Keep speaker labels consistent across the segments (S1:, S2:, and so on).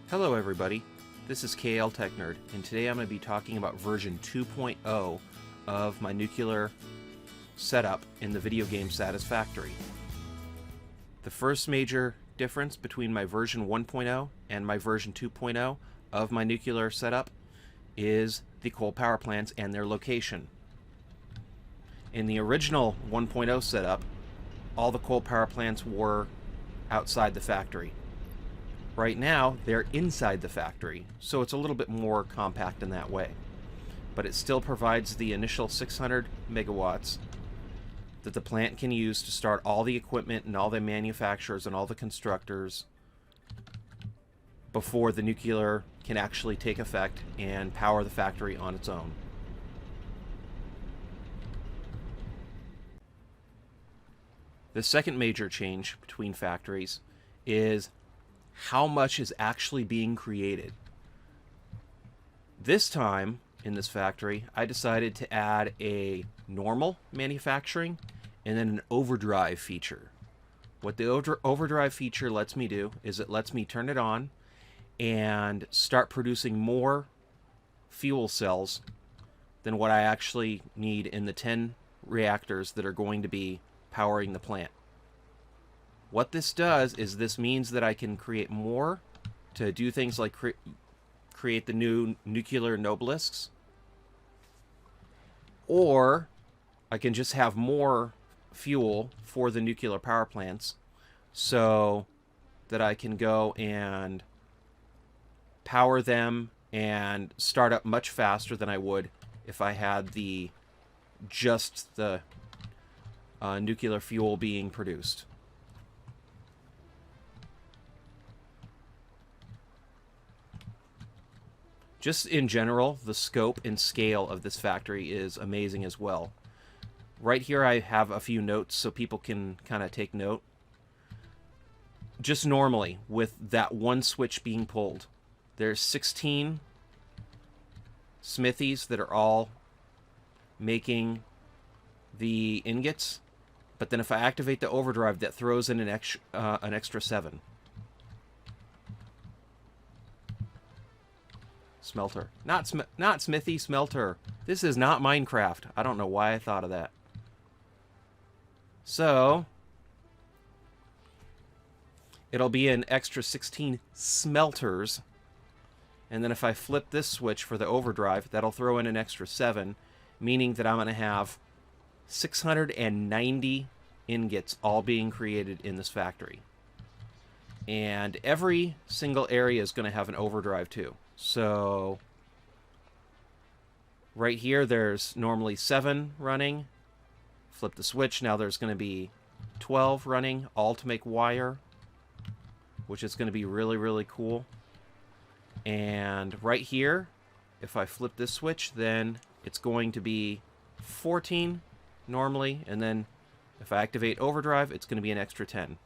S1: Hello everybody, this is KL Tech Nerd, and today I'm going to be talking about version 2.0 of my nuclear setup in the video game Satisfactory. The first major difference between my version 1.0 and my version 2.0 of my nuclear setup is the coal power plants and their location. In the original 1.0 setup, all the coal power plants were outside the factory. Right now, they're inside the factory, so it's a little bit more compact in that way. But it still provides the initial 600 megawatts that the plant can use to start all the equipment and all the manufacturers and all the constructors before the nuclear can actually take effect and power the factory on its own. The second major change between factories is how much is actually being created. This time in this factory, I decided to add a normal manufacturing and then an overdrive feature. What the overdrive feature lets me do is it lets me turn it on and start producing more fuel cells than what I actually need in the 10 reactors that are going to be powering the plant. What this does is this means that I can create more to do things like create the new nuclear obelisks, or I can just have more fuel for the nuclear power plants so that I can go and power them and start up much faster than I would if I had just the nuclear fuel being produced. Just in general, the scope and scale of this factory is amazing as well. Right here I have a few notes so people can kind of take note. Just normally, with that one switch being pulled, there's 16 smithies that are all making the ingots, but then if I activate the overdrive, that throws in an extra 7. Smelter. Not smithy, smelter. This is not Minecraft. I don't know why I thought of that. So, it'll be an extra 16 smelters. And then if I flip this switch for the overdrive, that'll throw in an extra 7, meaning that I'm going to have 690 ingots all being created in this factory. And every single area is going to have an overdrive too. So right here there's normally 7 running. Flip the switch, now there's going to be 12 running, all to make wire, which is going to be really, really cool. And right here, if I flip this switch, then it's going to be 14 normally, and then if I activate overdrive, it's going to be an extra 10.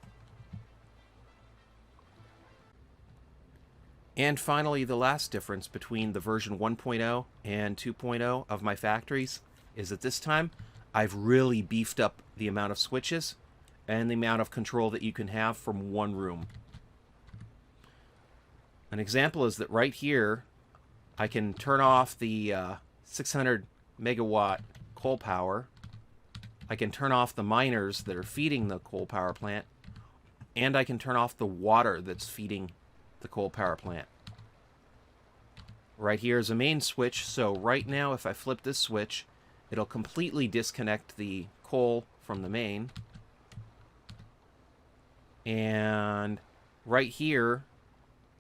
S1: And finally, the last difference between the version 1.0 and 2.0 of my factories is that this time I've really beefed up the amount of switches and the amount of control that you can have from one room. An example is that right here I can turn off the 600 megawatt coal power. I can turn off the miners that are feeding the coal power plant, and I can turn off the water that's feeding the coal power plant. Right here is a main switch, so right now if I flip this switch, it'll completely disconnect the coal from the main. And right here,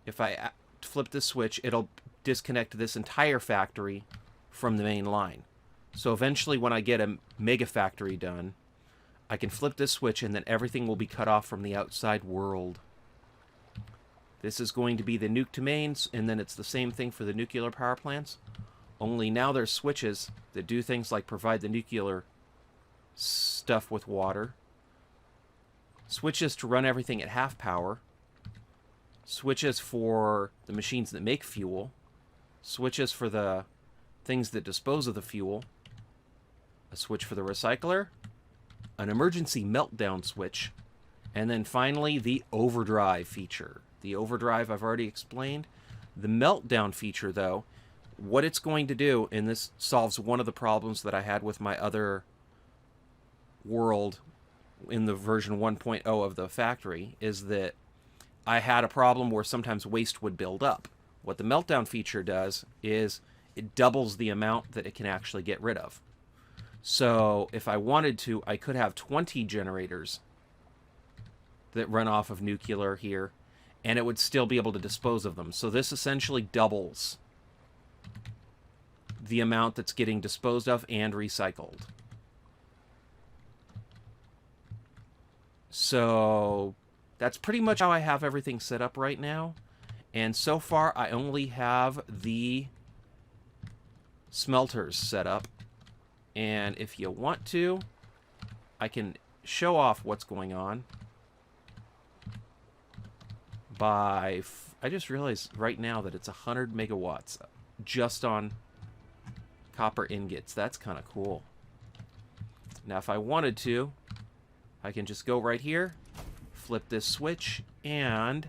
S1: if I flip this switch, it'll disconnect this entire factory from the main line. So eventually when I get a mega factory done, I can flip this switch and then everything will be cut off from the outside world. This is going to be the nuke to mains, and then it's the same thing for the nuclear power plants. Only now there's switches that do things like provide the nuclear stuff with water. Switches to run everything at half power. Switches for the machines that make fuel. Switches for the things that dispose of the fuel. A switch for the recycler. An emergency meltdown switch. And then finally the overdrive feature. The overdrive I've already explained. The meltdown feature, though, what it's going to do, and this solves one of the problems that I had with my other world in the version 1.0 of the factory, is that I had a problem where sometimes waste would build up. What the meltdown feature does is it doubles the amount that it can actually get rid of. So if I wanted to, I could have 20 generators that run off of nuclear here, and it would still be able to dispose of them. So this essentially doubles the amount that's getting disposed of and recycled. So that's pretty much how I have everything set up right now. And so far, I only have the smelters set up. And if you want to, I can show off what's going on by... I just realized right now that it's 100 megawatts just on copper ingots. That's kind of cool. Now, if I wanted to, I can just go right here, flip this switch, and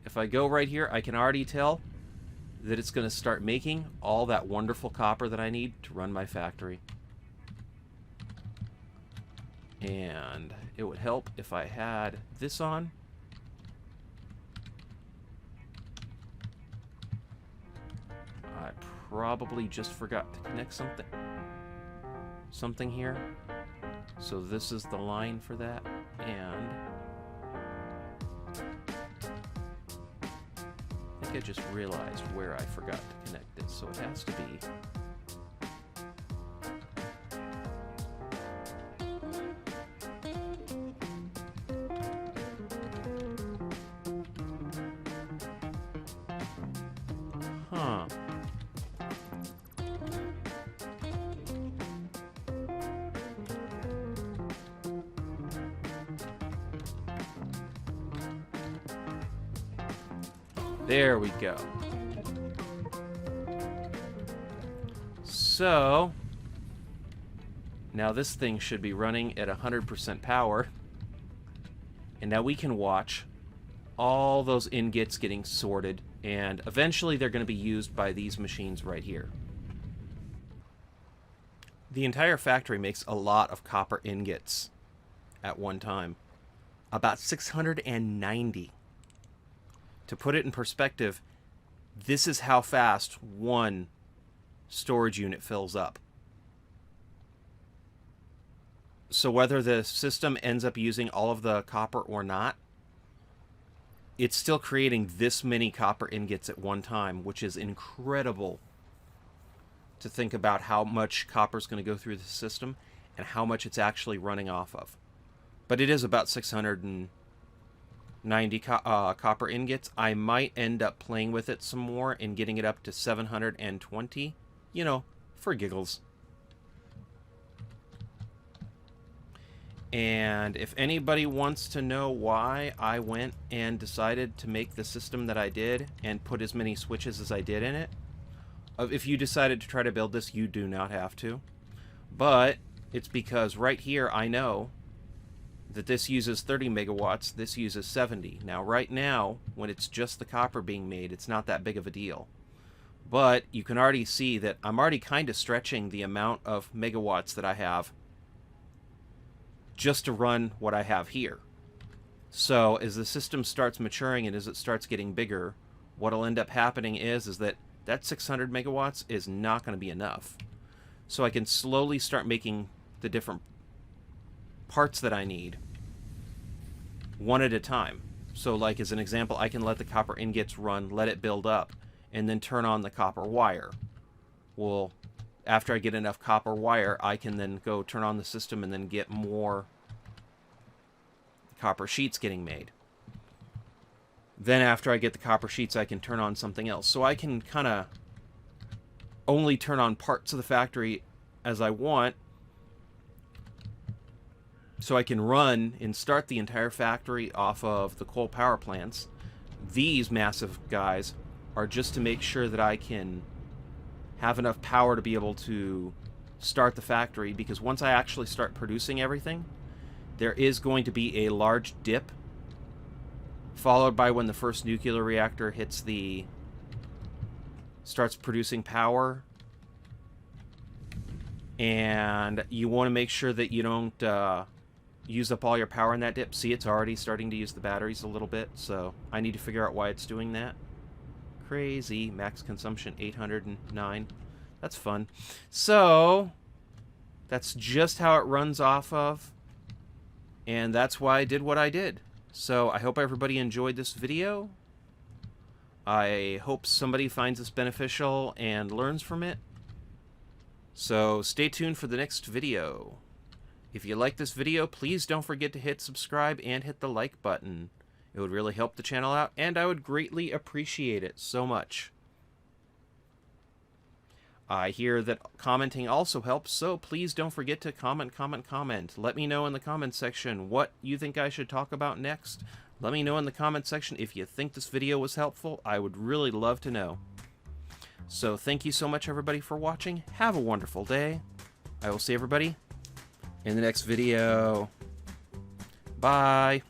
S1: if I go right here, I can already tell that it's going to start making all that wonderful copper that I need to run my factory. And it would help if I had this on. I probably just forgot to connect something here. So this is the line for that, and I think I just realized where I forgot to connect this, so it has to be There we go. So, now this thing should be running at 100% power. And now we can watch all those ingots getting sorted, and eventually they're going to be used by these machines right here. The entire factory makes a lot of copper ingots at one time. About 690. To put it in perspective, this is how fast one storage unit fills up. So whether the system ends up using all of the copper or not, it's still creating this many copper ingots at one time, which is incredible to think about how much copper is going to go through the system and how much it's actually running off of. But it is about 690 copper ingots. I might end up playing with it some more and getting it up to 720, you know, for giggles. And if anybody wants to know why I went and decided to make the system that I did and put as many switches as I did in it, if you decided to try to build this, you do not have to. But it's because right here I know that this uses 30 megawatts, this uses 70. Now, right now, when it's just the copper being made, it's not that big of a deal. But you can already see that I'm already kind of stretching the amount of megawatts that I have just to run what I have here. So, as the system starts maturing and as it starts getting bigger, what'll end up happening is that 600 megawatts is not going to be enough. So I can slowly start making the different parts that I need one at a time. So like as an example, I can let the copper ingots run, let it build up, and then turn on the copper wire. Well, after I get enough copper wire, I can then go turn on the system and then get more copper sheets getting made. Then after I get the copper sheets, I can turn on something else. So I can kind of only turn on parts of the factory as I want, so I can run and start the entire factory off of the coal power plants. These massive guys are just to make sure that I can have enough power to be able to start the factory, because once I actually start producing everything, there is going to be a large dip, followed by when the first nuclear reactor starts producing power. And you want to make sure that you don't use up all your power in that dip. See, it's already starting to use the batteries a little bit, so I need to figure out why it's doing that. Crazy. Max consumption 809. That's fun. So, that's just how it runs off of, and that's why I did what I did. So, I hope everybody enjoyed this video. I hope somebody finds this beneficial and learns from it. So stay tuned for the next video. If you like this video, please don't forget to hit subscribe and hit the like button. It would really help the channel out, and I would greatly appreciate it so much. I hear that commenting also helps, so please don't forget to comment. Let me know in the comment section what you think I should talk about next. Let me know in the comment section if you think this video was helpful. I would really love to know. So thank you so much, everybody, for watching. Have a wonderful day. I will see everybody in the next video. Bye.